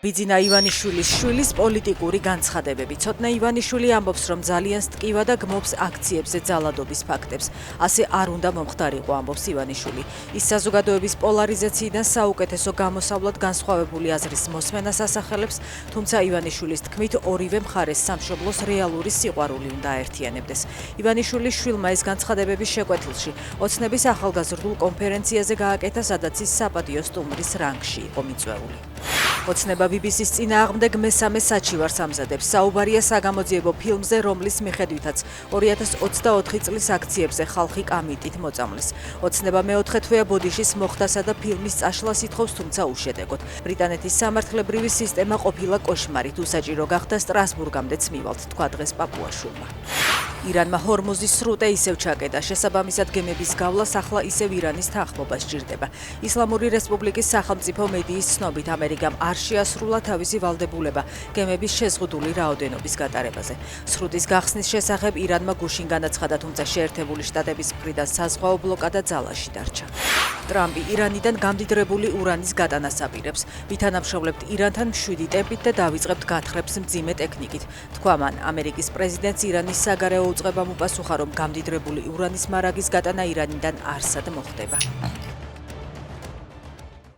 ბიძინა ივანიშვილის შვილის პოლიტიკური განცხადებები. ცოტნე ივანიშვილი ამბობს, რომ ძალიან სტკივა და გმობს აქციებზე ძალადობის ფაქტებს. ასე არ უნდა მომხდარიყო, ამბობს ივანიშვილი. ის საზოგადოების პოლარიზაციიდან საუკეთესო გამოსავლად განსხვავებული აზრის მოსმენას ასახელებს, თუმცა ივანიშვილის თქმით, ორივე მხარეს სამშობლოს რეალური სიყვარული უნდა აერთიანებდეს. ივანიშვილის შვილმა ეს განცხადებები შეკვეთილში ოცნების ახალგაზრდულ კონფერენციაზე გააკეთა, სადაც ის საპატიო სტუმრის რანგში იყო მიწვეული. ოცნება BBC-ს წინააღმდეგ მესამე საჩივარს ამზადებს. საუბარია საგამოძიებო ფილმზე, რომლის მიხედვითაც 2024 წლის აქციებზე ხალხი კამიტით მოწამლეს. ოცნება მეოთხე თვეა ბოდიშის მოხდასა და ფილმის წაშლას ითხოვს, თუმცა უშედეგოდ. ბრიტანეთის სამართლებრივი სისტემა ყოფილა კოშმარით, უსაჭირო გახდა სტრასბურგამდეც მივალთ, თქვა დღეს პაპუაშვილმა. ირანმა ჰორმუზის სრუტე ისევ ჩაკეტა. შესაბამისად, გემების გავლას ახლა ისევ ირანის თანხმობა სჭირდება. ისლამური რესპუბლიკის სახელმწიფო მედიის ცნობით, ამერიკამ არ შეასრულა თავისი ვალდებულება გემების შეზღუდული რაოდენობის გატარებაზე. სრუტის გახსნის შესახებ ირანმა გუშინ განაცხადა, თუმცა შეერთებული შტატების მხრიდან საზღვაო ბლოკადა ძალაში დარჩა. ტრამპი ირანიდან გამდიდრებული ურანის გატანას აპირებს. ვითანამშრომლებთ ირანთან მშვიდი ტემპით და დავიწყებთ გათხრებს მძიმე ტექნიკით. თქვა მან, ამერიკის პრეზიდენტს ირანის საგარეო უწყებამ უპასუხა, რომ გამდიდრებული ურანის მარაგის გატანა ირანიდან არსად მოხდება.